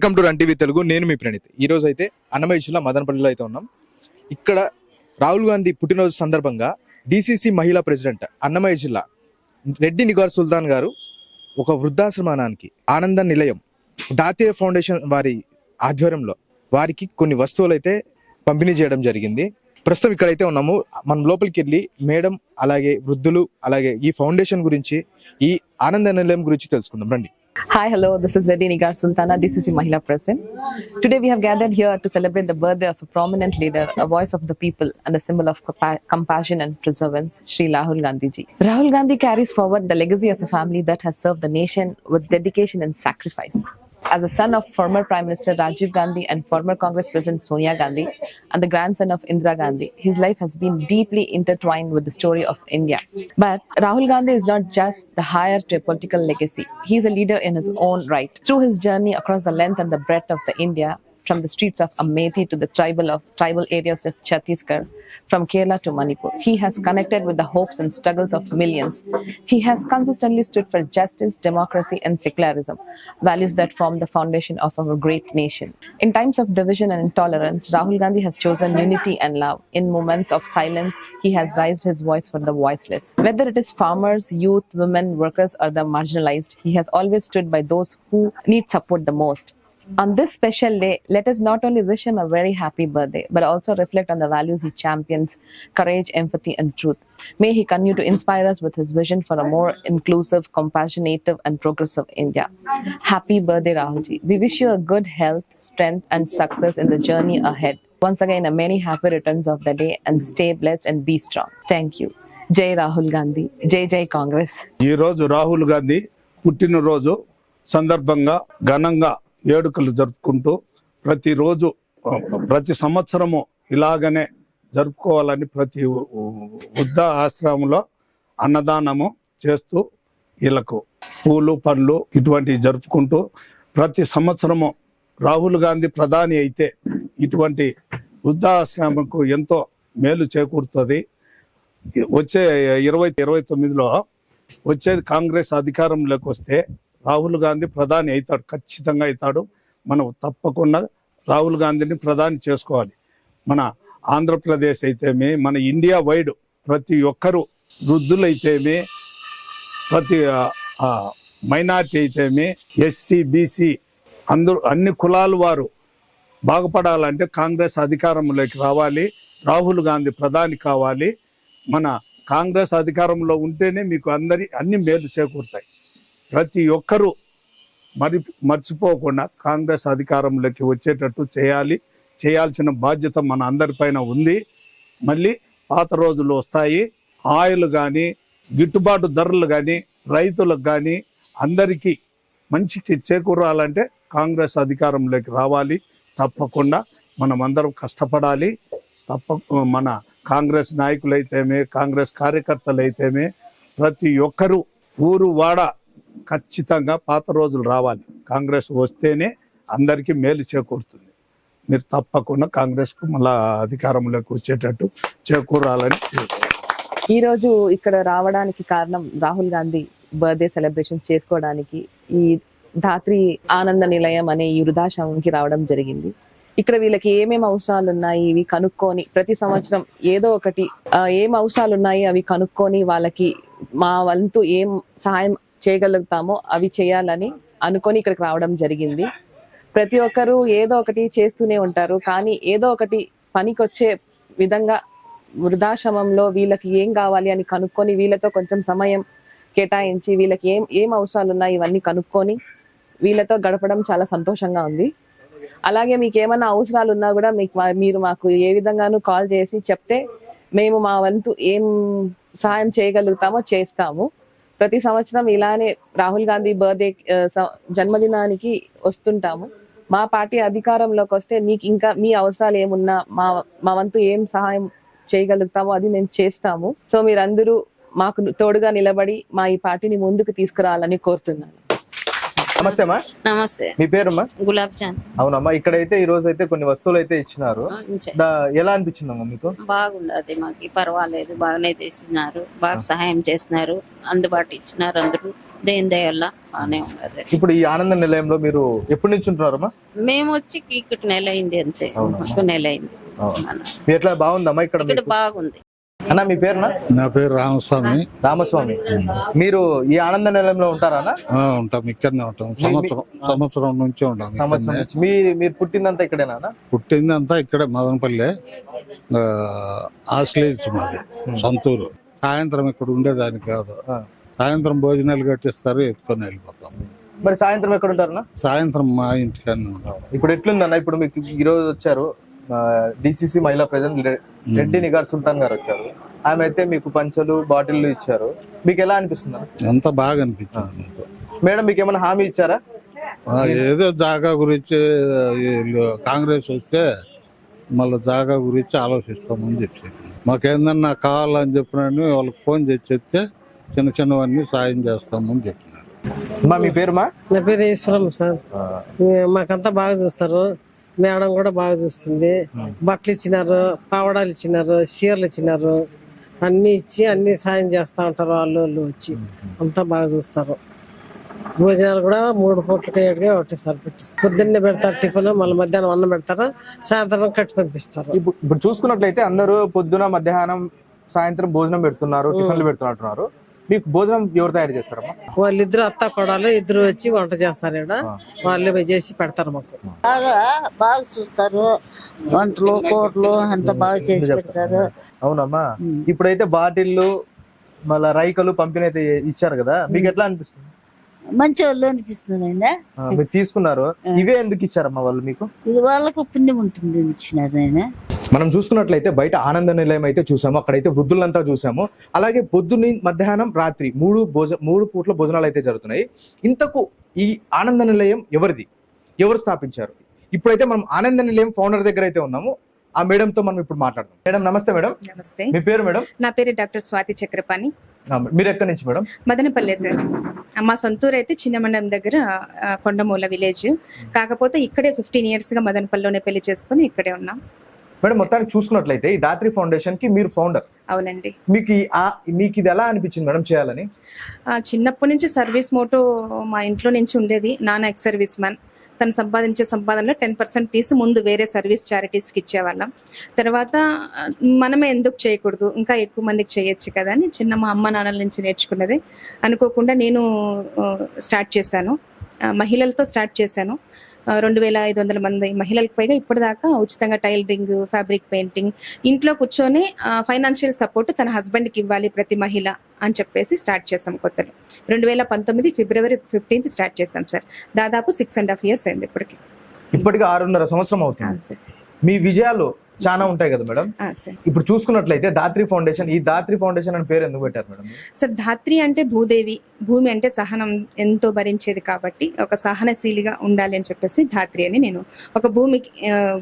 Welcome to run TV Telugu. నేను మీ ప్రణీత్. ఈ రోజు అయితే అన్నమయ్య జిల్లా మదనపల్లిలో అయితే ఉన్నాం. ఇక్కడ రాహుల్ గాంధీ పుట్టినరోజు సందర్భంగా డిసిసి మహిళా ప్రెసిడెంట్ అన్నమయ్య జిల్లా రెడ్డి నిగార్ సుల్తాన్ గారు ఒక వృద్ధాశ్రమానికి ఆనంద నిలయం దాతీయ ఫౌండేషన్ వారి ఆధ్వర్యంలో వారికి కొన్ని వస్తువులు అయితే పంపిణీ చేయడం జరిగింది. ప్రస్తుతం ఇక్కడైతే ఉన్నాము. మనం లోపలికి వెళ్ళి మేడం అలాగే వృద్ధులు అలాగే ఈ ఫౌండేషన్ గురించి ఈ ఆనంద నిలయం గురించి తెలుసుకుందాం. రండి. Hi, hello. This is Reddy Nigar Sultana, DCC Mahila President. Today we have gathered here to celebrate the birthday of a prominent leader, a voice of the people, and a symbol of compassion and perseverance, Shri Rahul Gandhi ji. Rahul Gandhi carries forward the legacy of a family that has served the nation with dedication and sacrifice. As a son of former Prime Minister Rajiv Gandhi and former Congress President Sonia Gandhi and the grandson of Indira Gandhi, his life has been deeply intertwined with the story of India. But Rahul Gandhi is not just the heir to a political legacy. He is a leader in his own right. Through his journey across the length and the breadth of the India, from the streets of Amethi to the tribal areas of Chhattisgarh, from Kerala to Manipur, he has connected with the hopes and struggles of millions. He has consistently stood for justice, democracy, and secularism, values that form the foundation of our great nation. In times of division and intolerance, Rahul Gandhi has chosen unity and love. In moments of silence, he has raised his voice for the voiceless. Whether it is farmers, youth, women, workers, or the marginalized, he has always stood by those who need support the most. On this special day, let us not only wish him a very happy birthday, but also reflect on the values he champions: courage, empathy, and truth. May he continue to inspire us with his vision for a more inclusive, compassionate, and progressive India. Happy birthday, Rahulji. We wish you a good health, strength, and success in the journey ahead. Once again, a many happy returns of the day, and stay blessed and be strong. Thank you. Jai Rahul Gandhi. Jai Jai Congress. ఈ రోజు రాహుల్ గాంధీ పుట్టినరోజు సందర్భంగా ఘనంగా వేడుకలు జరుపుకుంటూ ప్రతి సంవత్సరము ఇలాగనే జరుపుకోవాలని ప్రతి వృద్ధ ఆశ్రమంలో అన్నదానము చేస్తూ వీళ్ళకు పూలు పండ్లు ఇటువంటివి జరుపుకుంటూ ప్రతి సంవత్సరము రాహుల్ గాంధీ ప్రధాని అయితే ఇటువంటి వృద్ధాశ్రమంకు ఎంతో మేలు చేకూరుతుంది. వచ్చే 2029లో వచ్చేది కాంగ్రెస్ అధికారంలోకి వస్తే రాహుల్ గాంధీ ప్రధాని అవుతాడు, ఖచ్చితంగా అవుతాడు. మనం తప్పకుండా రాహుల్ గాంధీని ప్రధాని చేసుకోవాలి. మన ఆంధ్రప్రదేశ్ అయితేమి, మన ఇండియా వైడ్ ప్రతి ఒక్కరూ వృద్ధులైతేమి, ప్రతి మైనార్టీ అయితేమి, ఎస్సీ బీసీ అన్ని కులాల వారు బాగుపడాలంటే కాంగ్రెస్ అధికారంలోకి రావాలి. రాహుల్ గాంధీ ప్రధాని కావాలి. మన కాంగ్రెస్ అధికారంలో ఉంటేనే మీకు అన్ని మేలు చేకూరుతాయి. ప్రతి ఒక్కరూ మర్చిపోకుండా కాంగ్రెస్ అధికారంలోకి వచ్చేటట్టు చేయాల్సిన బాధ్యత మన అందరిపైన ఉంది. మళ్ళీ పాత రోజులు వస్తాయి. ఆయిల్ కానీ, గిట్టుబాటు ధరలు కానీ, రైతులకు కానీ అందరికీ మంచికి చేకూరాలంటే కాంగ్రెస్ అధికారంలోకి రావాలి. తప్పకుండా మనమందరం కష్టపడాలి. మన కాంగ్రెస్ నాయకులైతేమే, కాంగ్రెస్ కార్యకర్తలైతేమే ప్రతి ఒక్కరూ ఊరు వాడ ఖచ్చితంగా పాత రోజులు రావాలి. కాంగ్రెస్ వస్తేనే అందరికీ మేలు చేకూరుతుంది. మీరు తప్పకుండా కాంగ్రెస్కు మళ్ళా అధికారంలోకి వచ్చేటట్టు చేకూరాలని. ఈరోజు ఇక్కడ రావడానికి కారణం రాహుల్ గాంధీ బర్త్డే సెలబ్రేషన్స్ చేసుకోవడానికి ఈ ధాత్రి ఆనంద నిలయం అనే ఈ వృద్ధాశ్రమంకి రావడం జరిగింది. ఇక్కడ వీళ్ళకి ఏమేమి అవసరాలు ఉన్నాయి ఇవి కనుక్కొని ప్రతి సంవత్సరం ఏదో ఒకటి ఏం అవసరాలు ఉన్నాయి అవి కనుక్కొని వాళ్ళకి మా వంతు ఏం సహాయం చేయగలుగుతామో అవి చేయాలని అనుకొని ఇక్కడికి రావడం జరిగింది. ప్రతి ఒక్కరూ ఏదో ఒకటి చేస్తూనే ఉంటారు, కానీ ఏదో ఒకటి పనికొచ్చే విధంగా వృద్ధాశ్రమంలో వీళ్ళకి ఏం కావాలి అని కనుక్కొని వీళ్ళతో కొంచెం సమయం కేటాయించి వీళ్ళకి ఏం అవసరాలు ఉన్నాయి ఇవన్నీ కనుక్కొని వీళ్ళతో గడపడం చాలా సంతోషంగా ఉంది. అలాగే మీకు ఏమైనా అవసరాలు ఉన్నా కూడా మీరు మాకు ఏ విధంగానూ కాల్ చేసి చెప్తే మేము మా వంతు ఏం సహాయం చేయగలుగుతామో చేస్తాము. ప్రతి సంవత్సరం ఇలానే రాహుల్ గాంధీ బర్త్డే జన్మదినానికి వస్తుంటాము. మా పార్టీ అధికారంలోకి వస్తే మీకు ఇంకా మీ అవసరాలు ఏమున్నా మా వంతు ఏం సహాయం చేయగలుగుతామో అది మేము చేస్తాము. సో మీరందరూ మాకు తోడుగా నిలబడి మా ఈ పార్టీని ముందుకు తీసుకురావాలని కోరుతున్నాను. నమస్తే అమ్మా. నమస్తే. మీ పేరమ్మా? గులాబ్ జామ్. అవునమ్మా, ఇక్కడైతే ఈ రోజు అయితే కొన్ని వస్తువులు అయితే ఇచ్చినారు. ఎలా అనిపించిందమ్మా మీకు? బాగుండదు, మాకు పర్వాలేదు, బాగానే చేసినారు, బాగా సహాయం చేసినారు, అందుబాటు ఇచ్చినారు అందరూ. దేని దయవల్ల బాగానే ఉండదు. ఇప్పుడు ఈ ఆనంద నిలయంలో మీరు ఎప్పటి నుంచి ఉంటున్నారమ్మా? మేము వచ్చి ఇక్కడ నెల అయింది అంతే, మాకు నెల అయింది. మీరు ఎట్లా బాగుందమ్మా ఇక్కడ? ఇక్కడ బాగుంది. అన్న మీ పేరునా? నా పేరు రామస్వామి. రామస్వామి, మీరు ఈ ఆనంద నిలయంలో ఉంటారా? ఉంటాం, ఇక్కడనే ఉంటాం. సంవత్సరం నుంచి ఉంటాం. సంవత్సరం నుంచి. మీరు పుట్టిందంతా ఇక్కడేనా? పుట్టిందంతా ఇక్కడే మదనపల్లి, ఆశ్లేష్ మాది సొంతూరు. సాయంత్రం ఇక్కడ ఉండేదానికి కాదు, సాయంత్రం భోజనాలు కట్టిస్తారు, ఎత్తుకొని వెళ్ళిపోతాం. మరి సాయంత్రం ఎక్కడ ఉంటారన్నా? సాయంత్రం మా ఇంటికన్నా ఉంటాం. ఇప్పుడు ఎట్లుందన్న? ఇప్పుడు మీకు ఈ రోజు వచ్చారు డిసిసి మహిళా ప్రెసిడెంట్ రెడ్డి నిగార్ సుల్తాన్ గారు వచ్చారు. ఆమె అయితే మీకు పంచలు బాటిల్లు ఇచ్చారు. మీకు ఎలా అనిపిస్తుంది? ఎంత బాగా అనిపించింది మీకు. మేడం మీకు ఏమైనా హామీ ఇచ్చారా? ఏదో జాగా గురించి కాంగ్రెస్ వస్తే మళ్ళీ జాగా గురించి ఆలోచిస్తామని చెప్పి మాకేందన్నా కావాలని చెప్పినని వాళ్ళకి ఫోన్ చేసి చెప్తే చిన్న చిన్నవన్నీ సాయం చేస్తామని చెప్పినారు. మీ పేరు? నా పేరు ఈశ్వరం సార్. మాకంతా బాగా చూస్తారు, మేడం కూడా బాగా చూస్తుంది. బట్టలు ఇచ్చినారు, పావడాలు ఇచ్చినారు, చీరలు ఇచ్చినారు, అన్ని ఇచ్చి అన్ని సాయం చేస్తా ఉంటారు. వాళ్ళు వచ్చి అంతా బాగా చూస్తారు. భోజనాలు కూడా 3 పూట్లకి 7గా ఒకటేసారి పెట్టిస్తారు. పొద్దున్నే పెడతారు టిఫిన్, మళ్ళీ మధ్యాహ్నం అన్నం పెడతారు, సాయంత్రం కట్టి పంపిస్తారు. ఇప్పుడు చూసుకున్నట్లయితే అందరూ పొద్దున మధ్యాహ్నం సాయంత్రం భోజనం పెడుతున్నారు, టిఫిన్లు పెడుతున్నట్టున్నారు. మీకు భోజనం ఎవరు తయారు చేస్తారమ్మా? వాళ్ళిద్దరు అత్త కొడాలు ఇద్దరు వచ్చి వంట చేస్తారు. ఇక్కడ వాళ్ళే చేసి పెడతారు మాకు. బాగా చూస్తారు, వంటలు కూరలు అంత బాగా చేసి పెడతారు. అవునమ్మా, ఇప్పుడైతే బాటిల్లు మళ్ళా రైకలు పంపిణీ అయితే ఇచ్చారు కదా, మీకు ఎట్లా అనిపిస్తుంది? మంచి వాళ్ళు అనిపిస్తుంది. మీరు తీసుకున్నారు, ఇవే ఎందుకు ఇచ్చారమ్మా వాళ్ళు మీకు? ఇది వాళ్ళకు పుణ్యం ఉంటుంది ఇచ్చినారు. ఆయన మనం చూసుకున్నట్లయితే బయట ఆనంద నిలయం అయితే చూసాము, అక్కడైతే వృద్ధులంతా చూసాము. అలాగే పొద్దున్న మధ్యాహ్నం రాత్రి 3 పూట్ల భోజనాలు అయితే జరుగుతున్నాయి. ఇంతకు ఈ ఆనంద నిలయం ఎవరిది, ఎవరు స్థాపించారు? ఇప్పుడైతే మనం ఆనంద నిలయం ఫౌండర్ దగ్గర అయితే ఉన్నాము. ఆ మేడం తో మనం ఇప్పుడు మాట్లాడదాం. మేడం నమస్తే. మేడం నమస్తే. మీ పేరు మేడం? నా పేరు డాక్టర్ స్వాతి చక్రపాణి. మీరు ఎక్కడి నుంచి మేడం? మదనపల్లె సార్. మా సొంతూరు అయితే చిన్నమండం దగ్గర కొండమూల విలేజ్. కాకపోతే ఇక్కడే 15 years గా మదనపల్లిలోనే పెళ్లి చేసుకుని ఇక్కడే ఉన్నాం. మేడం మొత్తానికి చూసుకున్నట్లయితే ఈ దాత్రి ఫౌండేషన్ కి మీరు ఫౌండర్. అవునండి. మీకు ఇది ఎలా అనిపించింది మేడం చేయాలని? చిన్నప్పటి నుంచి సర్వీస్ మోటో మా ఇంట్లో నుంచి ఉండేది. నాన్న ఎక్స్ సర్వీస్ మ్యాన్. తను సంపాదించే సంపాదనలో 10% తీసి ముందు వేరే సర్వీస్ చారిటీస్కి ఇచ్చేవాళ్ళం. తర్వాత మనమే ఎందుకు చేయకూడదు, ఇంకా ఎక్కువ మందికి చేయొచ్చు కదా అని మా అమ్మ నాన్నల నుంచి నేర్చుకున్నది. అనుకోకుండా నేను స్టార్ట్ చేశాను, మహిళలతో స్టార్ట్ చేశాను. 2500 మంది మహిళలకు పైగా ఇప్పటిదాకా ఉచితంగా టైలరింగ్, ఫ్యాబ్రిక్ పెయింటింగ్, ఇంట్లో కూర్చొని ఫైనాన్షియల్ సపోర్ట్ తన హస్బెండ్కి ఇవ్వాలి ప్రతి మహిళ అని చెప్పేసి స్టార్ట్ చేసాం కొత్తలో. 2019 February 15th స్టార్ట్ చేసాం సార్. దాదాపు 6.5 years అయింది ఇప్పటికి. 6.5 సంవత్సరం అవుతుంది. మీ విజయాలు చాలా ఉంటాయి కదా మేడం. ఇప్పుడు చూసుకున్నట్లయితే దాత్రి ఫౌండేషన్, ఈ దాత్రి ఫౌండేషన్ అని పేరు ఎందుకు పెట్టారు మేడం? సార్ ధాత్రి అంటే భూదేవి, భూమి అంటే సహనం ఎంతో భరించేది కాబట్టి ఒక సహనశీలిగా ఉండాలి అని చెప్పేసి ధాత్రి అని నేను ఒక భూమికి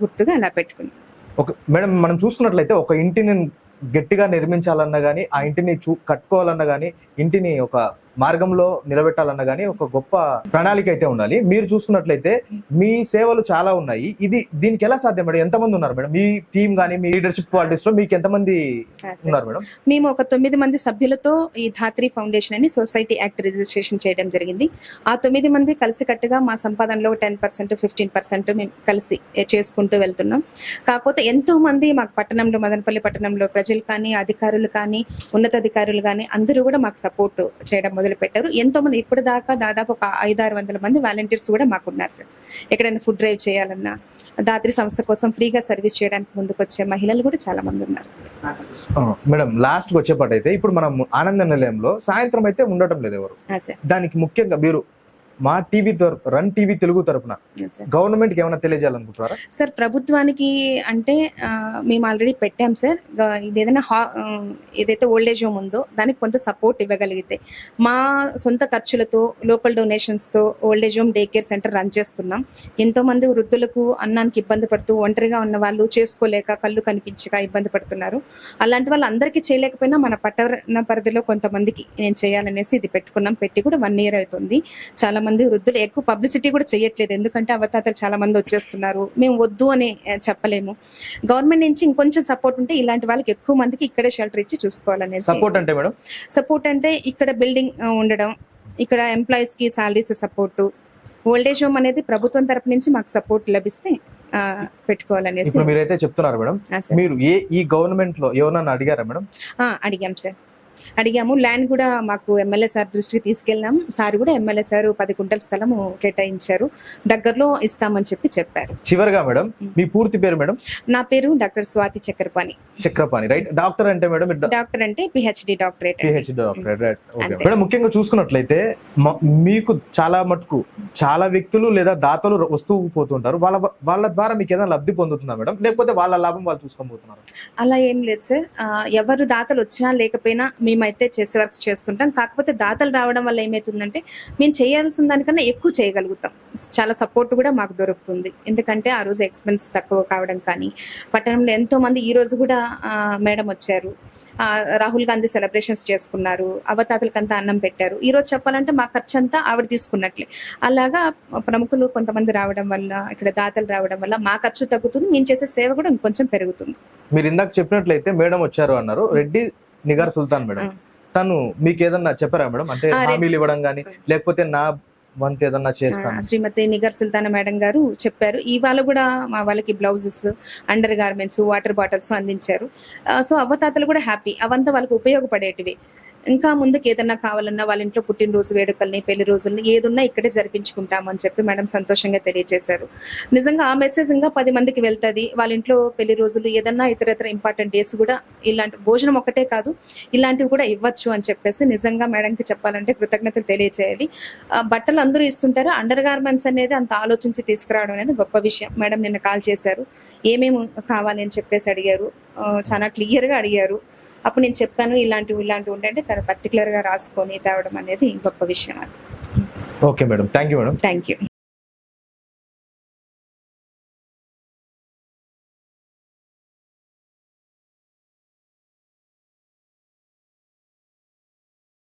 గుర్తుగా అలా పెట్టుకున్నాను. మేడం మనం చూసుకున్నట్లయితే ఒక ఇంటిని గట్టిగా నిర్మించాలన్నా గానీ, ఆ ఇంటిని కట్టుకోవాలన్నా గానీ, ఇంటిని ఒక మార్గంలో నిలబెట్టాలన్నా గానీ ఒక గొప్ప ప్రణాళిక అయితే ఉండాలి. మీరు చూసుకున్నట్లయితే మీ సేవలు చాలా ఉన్నాయి. దీనికి ఎలా సాధ్యం మేడం? ఎంతమంది ఉన్నారు మేడం మీ టీం గానీ, మీ లీడర్షిప్ క్వాలిటీస్ లో మీకు ఎంతమంది ఉన్నారు మేడం? మేము ఒక 9 మంది సభ్యులతో ఈ ధాత్రి ఫౌండేషన్ అని సొసైటీ యాక్ట్ రిజిస్ట్రేషన్ చేయడం జరిగింది. ఆ 9 మంది కలిసికట్టుగా మా సంపాదనలో 10%, 15% మేము కలిసి చేసుకుంటూ వెళ్తున్నాం. కాకపోతే ఎంతో మంది మాకు పట్టణంలో, మదనపల్లి పట్టణంలో ప్రజలు కానీ, అధికారులు కానీ, ఉన్నతాధికారులు కానీ అందరూ కూడా మాకు సపోర్ట్ చేయడం మొదలు పెట్టారు. ఎంతో మంది ఇప్పటిదాకా దాదాపు ఒక 500-600 మంది వాలంటీర్స్ కూడా మాకు ఉన్నారు సార్. ఎక్కడైనా ఫుడ్ డ్రైవ్ చేయాలన్నా, దాత్రి సంస్థ కోసం ఫ్రీగా సర్వీస్ చేయడానికి ముందుకు వచ్చే మహిళలు కూడా చాలా మంది ఉన్నారు. మేడం లాస్ట్ కి వచ్చేపాటైతే ఇప్పుడు మనం ఆనంద నిలయంలో సాయంత్రం అయితే ఉండటం లేదు ఎవరు. దానికి ముఖ్యంగా మీరు మా టీవీ రన్ టీవీ తెలుగు తరపున గవర్నమెంట్ కి ఏమైనా తెలియజేయాలనుకుంటున్నారా సార్? ప్రభుత్వానికి అంటే మేము ఆల్రెడీ పెట్టాం సార్. ఇదేదైనా ఏదైతే ఓల్డేజ్ హోమ్ ఉందో దానికి కొంత సపోర్ట్ ఇవ్వగలిగితే, మా సొంత ఖర్చులతో లోకల్ డొనేషన్స్ తో old age home day care centre run చేస్తున్నాం. ఎంతో మంది వృద్ధులకు అన్నానికి ఇబ్బంది పడుతూ, ఒంటరిగా ఉన్న వాళ్ళు చేసుకోలేక, కళ్ళు కనిపించక ఇబ్బంది పడుతున్నారు. అలాంటి వాళ్ళు అందరికీ చేయలేకపోయినా మన పట్టణ పరిధిలో కొంతమందికి నేను చేయాలనేసి ఇది పెట్టుకున్నాం. పెట్టి కూడా 1 year అవుతుంది. చాలా మంది వృద్ధులు ఎక్కువ పబ్లిసిటీ కూడా చేయట్లేదు, ఎందుకంటే అవతాతలు చాలా మంది వచ్చేస్తున్నారు, మేము వద్దు అని చెప్పలేము. గవర్నమెంట్ నుంచి ఇంకొంచెం సపోర్ట్ ఉంటే ఇలాంటి వాళ్ళకి ఎక్కువ మందికి ఇక్కడే షెల్టర్ ఇచ్చి చూసుకోవాలనేసి. సపోర్ట్ అంటే మేడం? సపోర్ట్ అంటే ఇక్కడ బిల్డింగ్ ఉండడం, ఇక్కడ ఎంప్లాయీస్ కి సాలరీస్ సపోర్టు, ఓల్డేజ్ హోమ్ అనేది ప్రభుత్వం తరపు నుంచి మాకు సపోర్ట్ లభిస్తే పెట్టుకోవాలనేసి. ఇప్పుడు మీరైతే చెప్తున్నారు మేడం, సార్. మీరు ఈ గవర్నమెంట్ లో ఎవరన్నా అడిగారా మేడం? అడిగాం సార్, అడిగాము. ల్యాండ్ కూడా మాకు ఎమ్మెల్యే సార్ దృష్టికి తీసుకెళ్ళాం. సార్ కూడా ఎమ్మెల్యే సార్ 10 గుంటల స్థలం కేటాయించారు, దగ్గరలో ఇస్తామని చెప్పారు. చివరిగా మేడం, మీ పూర్తి పేరు మేడం? నా పేరు doctor Swathi Chakrapani. Right. Doctor అంటే మేడం? డాక్టర్ అంటే పిహెచ్డి డాక్టరేట్. రైట్. మేడం, ముఖ్యంగా చూసుకున్నట్లయితే మీకు చాలా మటుకు చాలా వ్యక్తులు లేదా దాతలు వస్తూ పోతుంటారు, వాళ్ళ ద్వారా మీకు ఏదైనా లబ్ధి పొందుతుందా మేడం, లేకపోతే వాళ్ళ లాభం వాళ్ళు చూసుకొని పోతున్నారు? అలా ఏం లేదు సార్, ఎవరు దాతలు వచ్చినా లేకపోయినా మేమైతే చేసే వర్క్స్ చేస్తుంటాం. కాకపోతే దాతలు రావడం వల్ల ఏమవుతుందంటే మేము చేయాల్సిన దానికన్నా ఎక్కువ చేయగలుగుతాం, చాలా సపోర్ట్ కూడా మాకు దొరుకుతుంది. ఎందుకంటే ఆ రోజు ఎక్స్పెన్స్ తక్కువ కావడం కానీ, పట్టణంలో ఎంతో మంది ఈ రోజు కూడా మేడం వచ్చారు, రాహుల్ గాంధీ సెలబ్రేషన్స్ చేసుకున్నారు, అవతాతలకంతా అన్నం పెట్టారు. ఈ రోజు చెప్పాలంటే మా ఖర్చు అంతా ఆవిడ తీసుకున్నట్లే. అలాగా ప్రముఖులు కొంతమంది రావడం వల్ల, ఇక్కడ దాతలు రావడం వల్ల మా ఖర్చు తగ్గుతుంది, మేము చేసే సేవ కూడా ఇంకొంచెం పెరుగుతుంది. మీరు ఇందాక చెప్పినట్లయితే మేడం వచ్చారు అన్నారు, రెడ్డి నిగార్ సుల్తాన్ మేడం. తను మీకు ఏదన్నా చెప్పారా మేడం, అంటే హామీలు ఇవ్వడం గానీ, లేకపోతే నా వంతు ఏదన్నా చేస్తాను? శ్రీమతి నిగర్ సుల్తానా మేడం గారు చెప్పారు. ఇవాళ కూడా మా వాళ్ళకి blouses, under garments, water bottles అందించారు. సో అవ్వతాతలు కూడా హ్యాపీ, అవంతా వాళ్ళకి ఉపయోగపడేటివి. ఇంకా ముందుకు ఏదన్నా కావాలన్నా వాళ్ళ ఇంట్లో పుట్టినరోజు వేడుకల్ని, పెళ్లి రోజుల్ని ఏదున్నా ఇక్కడే జరిపించుకుంటామని చెప్పి మేడం సంతోషంగా తెలియజేశారు. నిజంగా ఆ మెసేజ్ ఇంకా 10 మందికి వెళ్తుంది. వాళ్ళ ఇంట్లో పెళ్లి రోజులు ఏదన్నా ఇతరత్ర ఇంపార్టెంట్ డేస్ కూడా ఇలాంటి భోజనం ఒకటే కాదు, ఇలాంటివి కూడా ఇవ్వచ్చు అని చెప్పేసి నిజంగా మేడంకి చెప్పాలంటే కృతజ్ఞతలు తెలియజేయాలి. బట్టలు అందరూ ఇస్తుంటారు, అండర్ గార్మెంట్స్ అనేది అంత ఆలోచించి తీసుకురావడం అనేది గొప్ప విషయం. మేడం నిన్న కాల్ చేశారు, ఏమేమి కావాలి అని చెప్పేసి అడిగారు, చాలా క్లియర్గా అడిగారు. అప్పుడు నేను చెప్పాను ఇలాంటివి ఉంటాయంటే తను పర్టికులర్ గా రాసుకొని తేవడం అనేది గొప్ప విషయం. అది okay madam, thank you madam. Thank you.